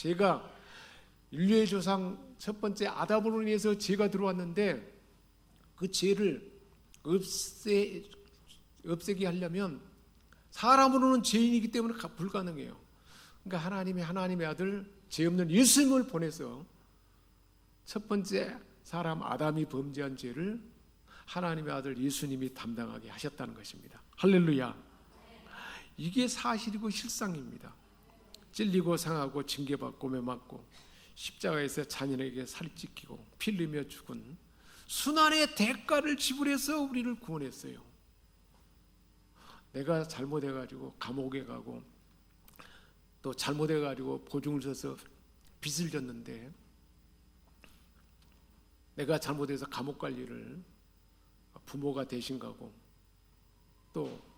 죄가 인류의 조상 첫 번째 아담으로 인해서 죄가 들어왔는데 그 죄를 없애게 하려면 사람으로는 죄인이기 때문에 불가능해요. 그러니까 하나님의 아들 죄 없는 예수님을 보내서 첫 번째 사람 아담이 범죄한 죄를 하나님의 아들 예수님이 담당하게 하셨다는 것입니다. 할렐루야. 이게 사실이고 실상입니다. 찔리고 상하고 징계받고 매맞고 십자가에서 잔인하게 살이 찢기고 피 흘리며 죽은 순환의 대가를 지불해서 우리를 구원했어요. 내가 잘못해가지고 감옥에 가고 또 잘못해가지고 보증을 서서 빚을 졌는데 내가 잘못해서 감옥 관리를 부모가 대신 가고 또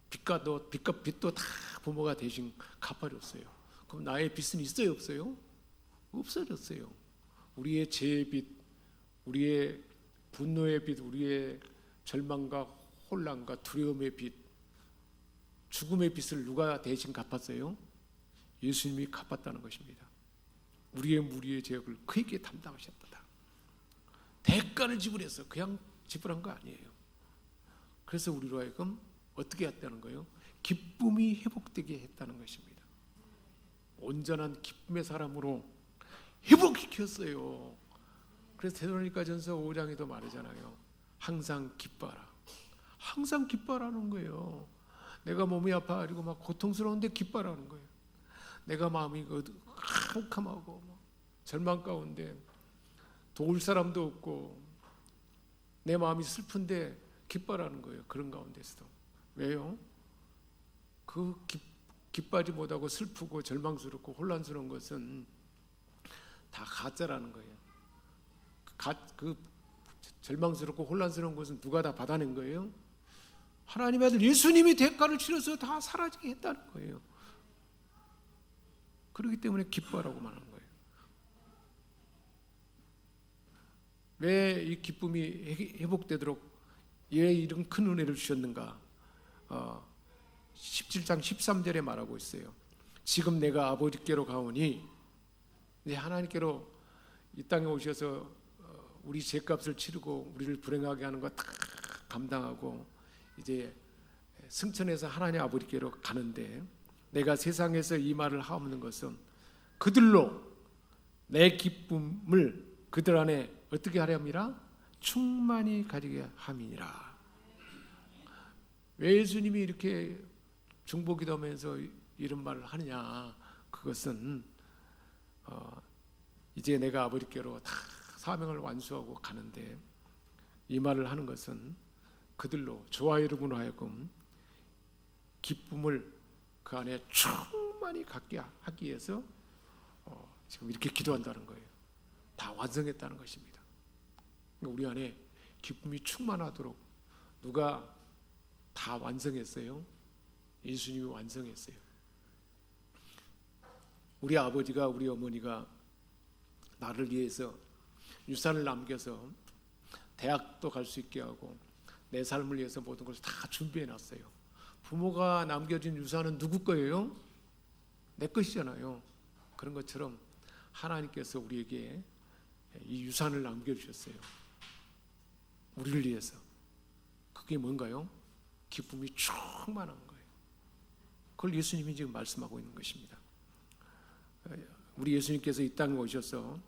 빚도 다 부모가 대신 갚아줬어요. 그럼 나의 빚은 있어요, 없어요? 없어졌어요. 우리의 죄의 빚, 우리의 분노의 빚, 우리의 절망과 혼란과 두려움의 빚, 죽음의 빚을 누가 대신 갚았어요? 예수님이 갚았다는 것입니다. 우리의 죄악을 크게 담당하셨다. 대가를 지불해서 그냥 지불한 거 아니에요. 그래서 우리로 하여금 어떻게 했다는 거예요? 기쁨이 회복되게 했다는 것입니다. 온전한 기쁨의 사람으로 회복시켰어요. 그래서 데살로니가전서 5장에도 말하잖아요. 항상 기뻐하라. 항상 기뻐하라는 거예요. 내가 몸이 아파가지고 막 고통스러운데 기뻐하라는 거예요. 내가 마음이 캄캄하고 절망 가운데 도울 사람도 없고 내 마음이 슬픈데 기뻐하라는 거예요. 그런 가운데서도. 왜요? 기뻐하지 못하고 슬프고 절망스럽고 혼란스러운 것은 다 가짜라는 거예요. 그 절망스럽고 혼란스러운 것은 누가 다 받아낸 거예요? 하나님의 아들 예수님이 대가를 치러서 다 사라지게 했다는 거예요. 그렇기 때문에 기뻐하라고 말하는 거예요. 왜 이 기쁨이 회복되도록 왜 이런 큰 은혜를 주셨는가? 17장 13절에 말하고 있어요. 지금 내가 아버지께로 가오니, 하나님께로 이 땅에 오셔서 우리 죄값을 치르고 우리를 불행하게 하는 거 다 감당하고 이제 승천해서 하나님 아버지께로 가는데, 내가 세상에서 이 말을 하옵는 것은 그들로 내 기쁨을 그들 안에 어떻게 하렵니라? 충만히 가지게 함이니라. 왜 예수님이 이렇게 중보기도하면서 이런 말을 하느냐? 그것은 이제 내가 아버지께로 다 사명을 완수하고 가는데, 이 말을 하는 것은 그들로 저와 여러분으로 하여금 기쁨을 그 안에 충만히 갖게 하기 위해서 지금 이렇게 기도한다는 거예요. 다 완성했다는 것입니다. 우리 안에 기쁨이 충만하도록 누가 다 완성했어요? 예수님이 완성했어요. 우리 아버지가, 우리 어머니가 나를 위해서 유산을 남겨서 대학도 갈 수 있게 하고 내 삶을 위해서 모든 것을 다 준비해 놨어요. 부모가 남겨준 유산은 누구 거예요? 내 것이잖아요. 그런 것처럼 하나님께서 우리에게 이 유산을 남겨주셨어요. 우리를 위해서. 그게 뭔가요? 기쁨이 충만한 거예요. 그걸 예수님이 지금 말씀하고 있는 것입니다. 우리 예수님께서 이 땅에 오셔서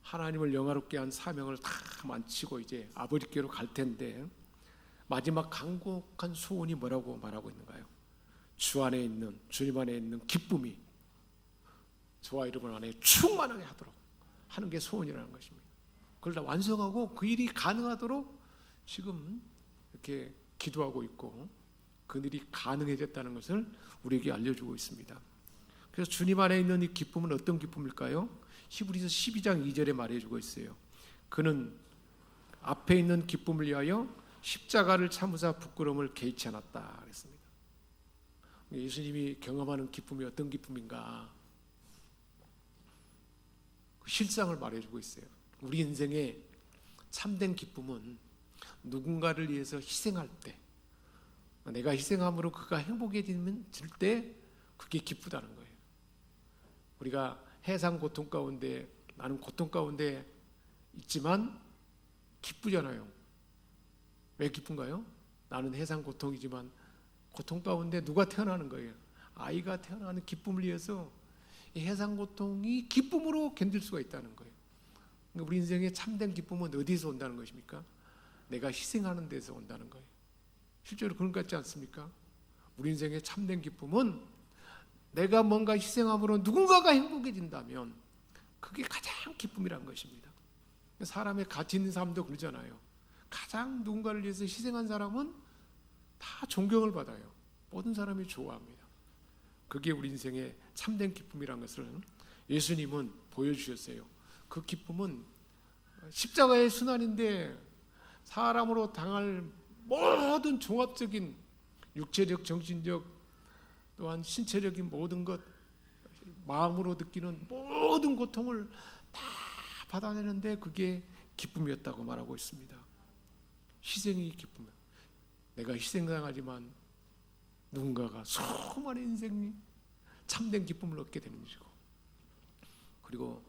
하나님을 영화롭게 한 사명을 다 마치고 이제 아버지께로 갈 텐데, 마지막 간곡한 소원이 뭐라고 말하고 있는가요? 주 안에 있는, 주님 안에 있는 기쁨이 저와 여러분 안에 충만하게 하도록 하는 게 소원이라는 것입니다. 그걸 다 완성하고 그 일이 가능하도록 지금 이렇게 기도하고 있고, 그 일이 가능해졌다는 것을 우리에게 알려주고 있습니다. 그래서 주님 안에 있는 이 기쁨은 어떤 기쁨일까요? 히브리서 12장 2절에 말해주고 있어요. 그는 앞에 있는 기쁨을 위하여 십자가를 참으사 부끄러움을 개의치 않았다 그랬습니다. 예수님이 경험하는 기쁨이 어떤 기쁨인가? 그 실상을 말해주고 있어요. 우리 인생의 참된 기쁨은 누군가를 위해서 희생할 때, 내가 희생함으로 그가 행복해질 때 그게 기쁘다는 거예요. 우리가 해상 고통 가운데, 나는 고통 가운데 있지만 기쁘잖아요. 왜 기쁜가요? 나는 해상 고통이지만 고통 가운데 누가 태어나는 거예요? 아이가 태어나는 기쁨을 위해서 이 해상 고통이 기쁨으로 견딜 수가 있다는 거예요. 그러니까 우리 인생의 참된 기쁨은 어디서 온다는 것입니까? 내가 희생하는 데서 온다는 거예요. 실제로 그런 것 같지 않습니까? 우리 인생의 참된 기쁨은 내가 뭔가 희생함으로 누군가가 행복해진다면 그게 가장 기쁨이란 것입니다. 사람의 가치 있는 삶도 그러잖아요. 가장 누군가를 위해서 희생한 사람은 다 존경을 받아요. 모든 사람이 좋아합니다. 그게 우리 인생의 참된 기쁨이란 것을 예수님은 보여주셨어요. 그 기쁨은 십자가의 순환인데 사람으로 당할 모든 종합적인 육체적, 정신적, 또한 신체적인 모든 것, 마음으로 느끼는 모든 고통을 다 받아내는데 그게 기쁨이었다고 말하고 있습니다. 희생이 기쁨이에요. 내가 희생당하지만 누군가가 수많은 인생이 참된 기쁨을 얻게 되는 것이고, 그리고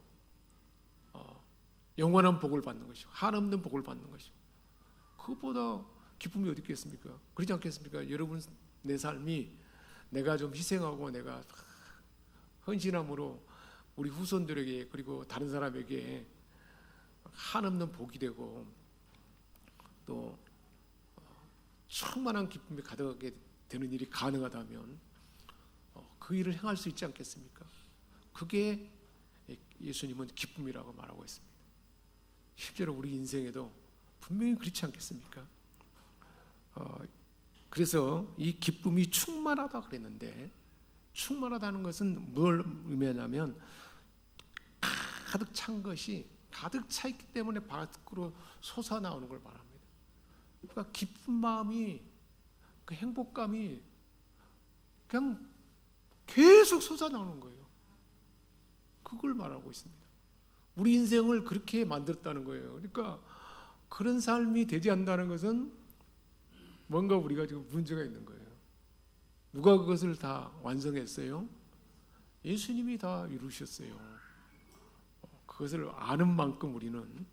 영원한 복을 받는 것이고, 한없는 복을 받는 것이고, 그것보다 기쁨이 어디 있겠습니까? 그렇지 않겠습니까? 여러분, 내 삶이 내가 좀 희생하고 내가 헌신함으로 우리 후손들에게 그리고 다른 사람에게 한없는 복이 되고 또 충만한 기쁨이 가득하게 되는 일이 가능하다면 그 일을 행할 수 있지 않겠습니까? 그게 예수님은 기쁨이라고 말하고 있습니다. 실제로 우리 인생에도 분명히 그렇지 않겠습니까? 그래서 이 기쁨이 충만하다 그랬는데, 충만하다는 것은 뭘 의미하냐면 가득 찬 것이 가득 차 있기 때문에 밖으로 솟아나오는 걸 말합니다. 그러니까 기쁜 마음이, 그 행복감이 그냥 계속 솟아나오는 거예요. 그걸 말하고 있습니다. 우리 인생을 그렇게 만들었다는 거예요. 그러니까 그런 삶이 되지 않는다는 것은 뭔가 우리가 지금 문제가 있는 거예요. 누가 그것을 다 완성했어요? 예수님이 다 이루셨어요. 그것을 아는 만큼 우리는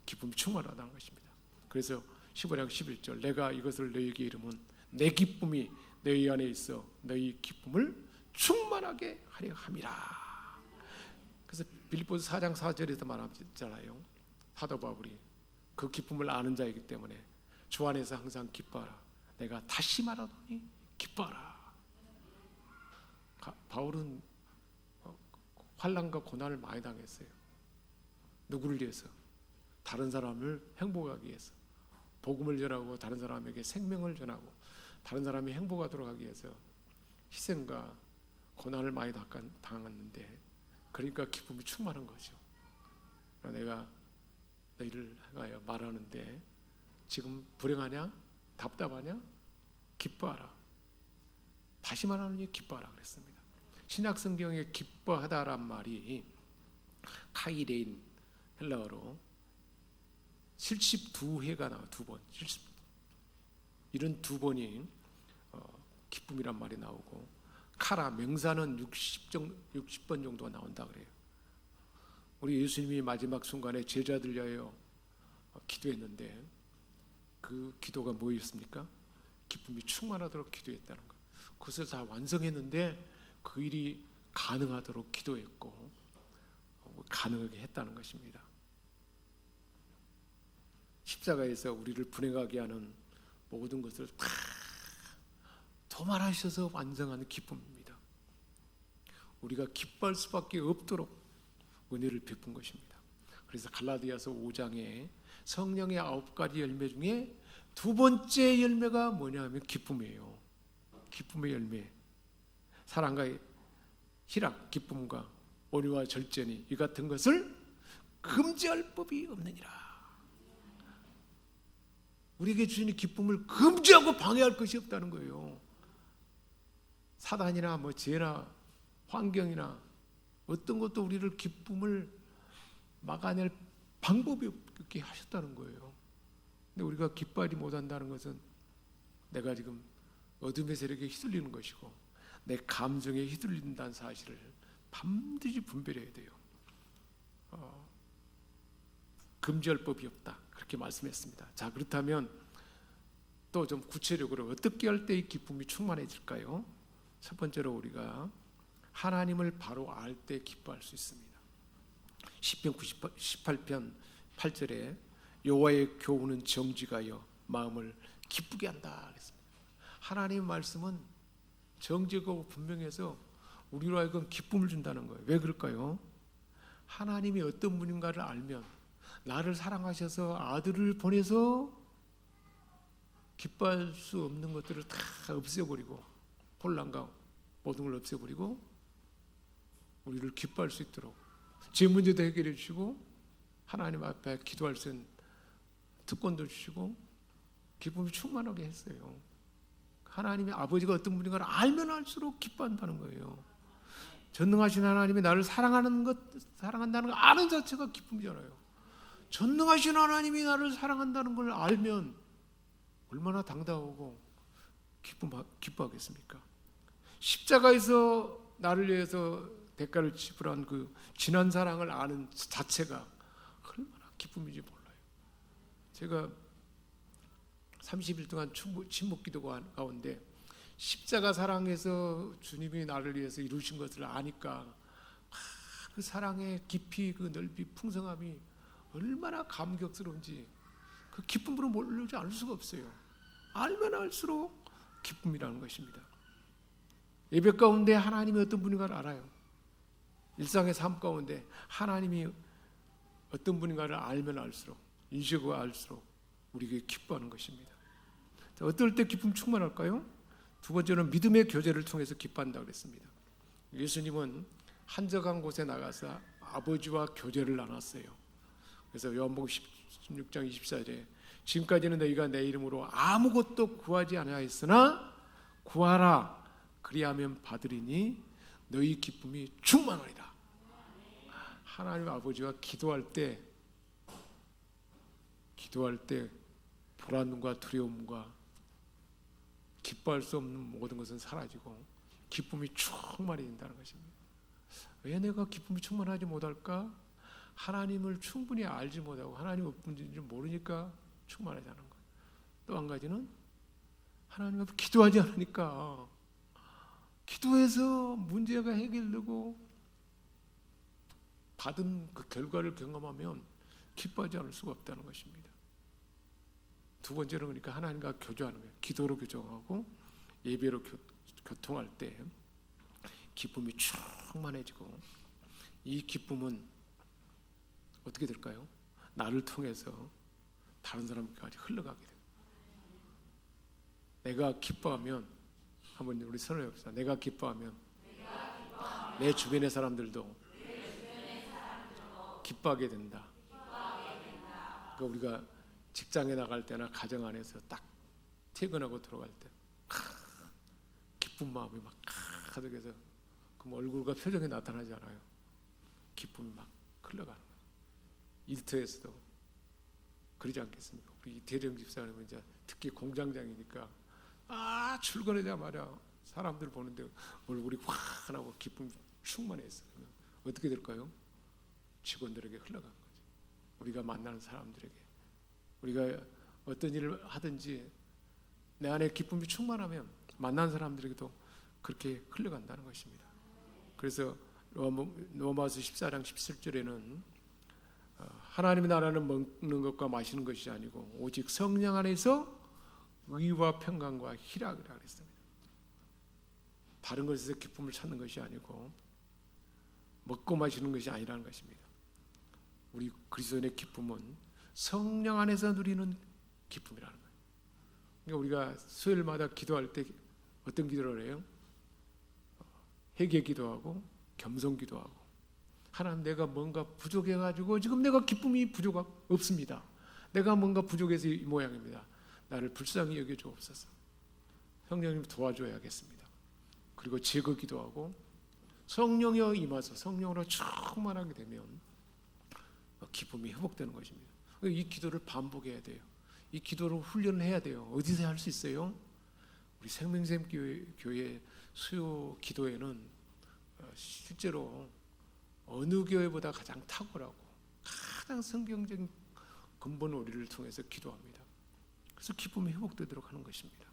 기쁨이 충만하다는 것입니다. 그래서 15장 11절, 내가 이것을 너희에게 이르면 내 기쁨이 너희 안에 있어 너희 기쁨을 충만하게 하려 함이라. 그래서 빌립보서 4장 4절에서 말하잖아요. 사도 바울이 그 기쁨을 아는 자이기 때문에 주 안에서 항상 기뻐하라. 내가 다시 말하노니 기뻐하라. 바울은 환난과 고난을 많이 당했어요. 누구를 위해서? 다른 사람을 행복하기 위해서. 복음을 전하고 다른 사람에게 생명을 전하고 다른 사람이 행복하도록 하기 위해서 희생과 고난을 많이 당했는데, 그러니까 기쁨이 충만한 거죠. 내가 너희를 향하여 말하는데 지금 불행하냐? 답답하냐? 기뻐하라. 다시 말하느니 기뻐하라 그랬습니다. 신약 성경에 기뻐하다란 말이 카이레인 헬라어로 72회가 나와요. 2번. 이런 2번이 기쁨이란 말이 나오고, 카라 명사는 60번 정도가 나온다 그래요. 우리 예수님이 마지막 순간에 제자들 위하여 기도했는데 그 기도가 뭐였습니까? 기쁨이 충만하도록 기도했다는 거예요. 그것을 다 완성했는데 그 일이 가능하도록 기도했고 가능하게 했다는 것입니다. 십자가에서 우리를 분행하게 하는 모든 것을 다 도말하셔서 완성하는 기쁨입니다. 우리가 기뻐할 수밖에 없도록 은혜를 베푼 것입니다. 그래서 갈라디아서 5장에 성령의 9가지 열매 중에 2번째 열매가 뭐냐면 기쁨이에요. 기쁨의 열매. 사랑과 희락, 기쁨과 온유와 절제니 이 같은 것을 금지할 법이 없느니라. 우리에게 주신 기쁨을 금지하고 방해할 것이 없다는 거예요. 사단이나 죄나 환경이나 어떤 것도 우리를 기쁨을 막아낼 방법이 없게 하셨다는 거예요. 근데 우리가 기뻐하지 못한다는 것은 내가 지금 어둠의 세력에 휘둘리는 것이고 내 감정에 휘둘린다는 사실을 반드시 분별해야 돼요. 금지할 법이 없다, 그렇게 말씀했습니다. 자, 그렇다면 또 좀 구체적으로 어떻게 할 때 이 기쁨이 충만해질까요? 첫 번째로 우리가 하나님을 바로 알 때 기뻐할 수 있습니다. 시편 18편 8절에 여호와의 교훈은 정직하여 마음을 기쁘게 한다 그랬습니다. 하나님의 말씀은 정직하고 분명해서 우리로 하여금 기쁨을 준다는 거예요. 왜 그럴까요? 하나님이 어떤 분인가를 알면 나를 사랑하셔서 아들을 보내서 기뻐할 수 없는 것들을 다 없애버리고 혼란과 모든 걸 없애버리고 우리를 기뻐할 수 있도록 제 문제도 해결해 주시고 하나님 앞에 기도할 수 있는 특권도 주시고 기쁨이 충만하게 했어요. 하나님의 아버지가 어떤 분인가를 알면 알수록 기뻐한다는 거예요. 전능하신 하나님이 나를 사랑한다는 거 아는 자체가 기쁨이잖아요. 전능하신 하나님이 나를 사랑한다는 걸 알면 얼마나 당당하고 기뻐하겠습니까? 십자가에서 나를 위해서 대가를 지불한 그 진한 사랑을 아는 자체가 얼마나 기쁨인지 몰라요. 제가 30일 동안 침묵 기도 가운데 십자가 사랑에서 주님이 나를 위해서 이루신 것을 아니까 그 사랑의 깊이, 그 넓이, 풍성함이 얼마나 감격스러운지 그 기쁨으로 몰려오지 않을 수가 없어요. 알면 알수록 기쁨이라는 것입니다. 예배 가운데 하나님이 어떤 분인가를 알아요. 일상의 삶 가운데 하나님이 어떤 분인가를 알면 알수록, 인식하고 알수록 우리에게 기뻐하는 것입니다. 자, 어떨 때 기쁨 충만할까요? 두 번째는 믿음의 교제를 통해서 기뻐한다고 그랬습니다. 예수님은 한적한 곳에 나가서 아버지와 교제를 나눴어요. 그래서 요한복음 16장 24절에 지금까지는 너희가 내 이름으로 아무것도 구하지 아니하였으나 구하라 그리하면 받으리니 너희 기쁨이 충만하리라. 하나님 아버지와 기도할 때 불안과 두려움과 기뻐할 수 없는 모든 것은 사라지고 기쁨이 충만해진다는 것입니다. 왜 내가 기쁨이 충만하지 못할까? 하나님을 충분히 알지 못하고 하나님 어떤지 모르니까 충만하지 않은 거예요. 또 한 가지는 하나님 앞에 기도하지 않으니까 기도해서 문제가 해결되고 받은 그 결과를 경험하면 기뻐하지 않을 수가 없다는 것입니다. 두 번째는 그러니까 하나님과 교제하는 거예요. 기도로 교정하고 예배로 교통할 때 기쁨이 충만해지고 이 기쁨은 어떻게 될까요? 나를 통해서 다른 사람까지 흘러가게 돼요. 내가 기뻐하면 한번 우리 선언해 봅시다. 내가 기뻐하면 내 주변의 사람들도 기뻐하게 된다. 그러니까 우리가 직장에 나갈 때나 가정 안에서 딱 퇴근하고 들어갈 때 기쁜 마음이 막 가득해서 그럼 얼굴과 표정이 나타나지 않아요. 기쁨이 막 흘러가는 거예요. 일터에서도 그러지 않겠습니까? 우리 대령 집사님은 이제 특히 공장장이니까 출근하자마자 사람들 보는데 얼굴이 환하고 기쁨이 충만했어요. 어떻게 될까요? 직원들에게 흘러간 거죠. 우리가 만나는 사람들에게 우리가 어떤 일을 하든지 내 안에 기쁨이 충만하면 만난 사람들에게도 그렇게 흘러간다는 것입니다. 그래서 로마서 14장 17절에는 하나님의 나라는 먹는 것과 마시는 것이 아니고 오직 성령 안에서 의와 평강과 희락이라 그랬습니다. 다른 것에서 기쁨을 찾는 것이 아니고 먹고 마시는 것이 아니라는 것입니다. 우리 그리스도인의 기쁨은 성령 안에서 누리는 기쁨이라는 거예요. 그러니까 우리가 수요일마다 기도할 때 어떤 기도를 해요? 회개 기도하고 겸손 기도하고 하나님 내가 뭔가 부족해가지고 지금 내가 기쁨이 없습니다. 내가 뭔가 부족해서 이 모양입니다. 나를 불쌍히 여겨주옵소서. 성령님 도와줘야겠습니다. 그리고 제거 기도하고 성령여 임하소 성령으로 충만하게 되면 기쁨이 회복되는 것입니다. 이 기도를 반복해야 돼요. 이 기도를 훈련을 해야 돼요. 어디서 할 수 있어요? 우리 생명샘 교회 수요 기도회는 실제로 어느 교회보다 가장 탁월하고 가장 성경적인 근본 오리를 통해서 기도합니다. 그래서 기쁨이 회복되도록 하는 것입니다.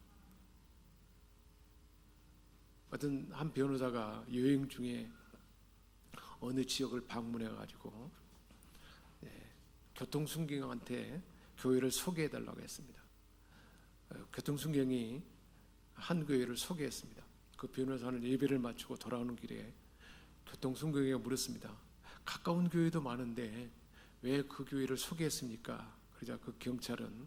어떤 한 변호사가 여행 중에 어느 지역을 방문해 가지고 교통순경한테 교회를 소개해 달라고 했습니다. 교통순경이 한 교회를 소개했습니다. 그 변호사는 예배를 마치고 돌아오는 길에 교통순경에게 물었습니다. 가까운 교회도 많은데 왜 그 교회를 소개했습니까? 그러자 그 경찰은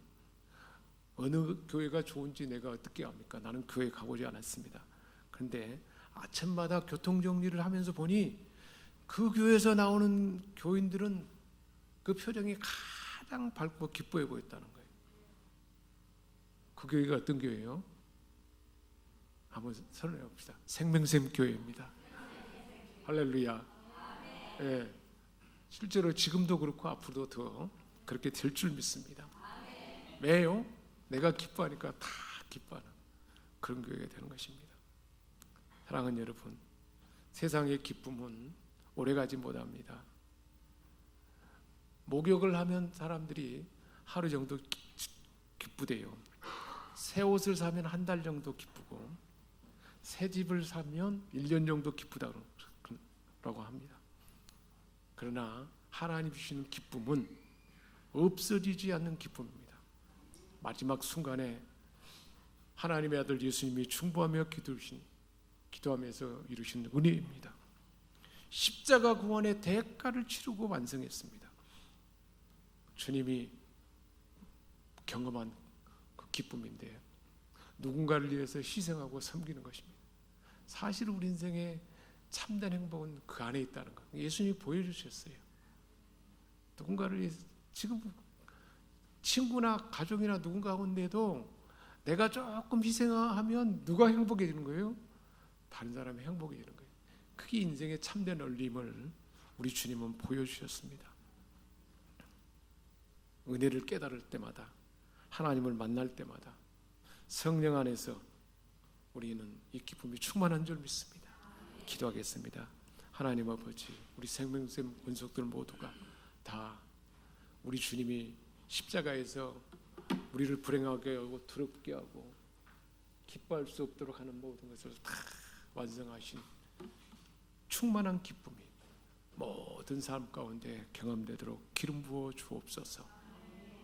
어느 교회가 좋은지 내가 어떻게 압니까? 나는 교회 가보지 않았습니다. 그런데 아침마다 교통정리를 하면서 보니 그 교회에서 나오는 교인들은 그 표정이 가장 밝고 기뻐해 보였다는 거예요. 그 교회가 어떤 교회예요? 한번 설명해 봅시다. 생명샘 교회입니다. 할렐루야. 예, 실제로 지금도 그렇고 앞으로도 더 그렇게 될 줄 믿습니다. 왜요? 내가 기뻐하니까 다 기뻐하는 그런 교회가 되는 것입니다. 사랑하는 여러분, 세상의 기쁨은 오래가지 못합니다. 목욕을 하면 사람들이 하루 정도 기쁘대요. 새 옷을 사면 한 달 정도 기쁘고 새 집을 사면 1년 정도 기쁘다고 합니다. 그러나 하나님 주시는 기쁨은 없어지지 않는 기쁨입니다. 마지막 순간에 하나님의 아들 예수님이 충보하며 기도하면서 이루신 은혜입니다. 십자가 구원의 대가를 치르고 완성했습니다. 주님이 경험한 그 기쁨인데 누군가를 위해서 희생하고 섬기는 것입니다. 사실 우리 인생의 참된 행복은 그 안에 있다는 것. 예수님이 보여주셨어요. 누군가를 위해서 지금 친구나 가족이나 누군가 가운데도 내가 조금 희생하면 누가 행복해지는 거예요? 다른 사람이 행복해지는 거예요. 그게 인생의 참된 얼림을 우리 주님은 보여주셨습니다. 은혜를 깨달을 때마다 하나님을 만날 때마다 성령 안에서 우리는 이 기쁨이 충만한 줄 믿습니다. 기도하겠습니다. 하나님 아버지, 우리 생명샘 권속들 모두가 다 우리 주님이 십자가에서 우리를 불행하게 하고 두렵게 하고 기뻐할 수 없도록 하는 모든 것을 다 완성하신 충만한 기쁨이 모든 삶 가운데 경험되도록 기름 부어 주옵소서.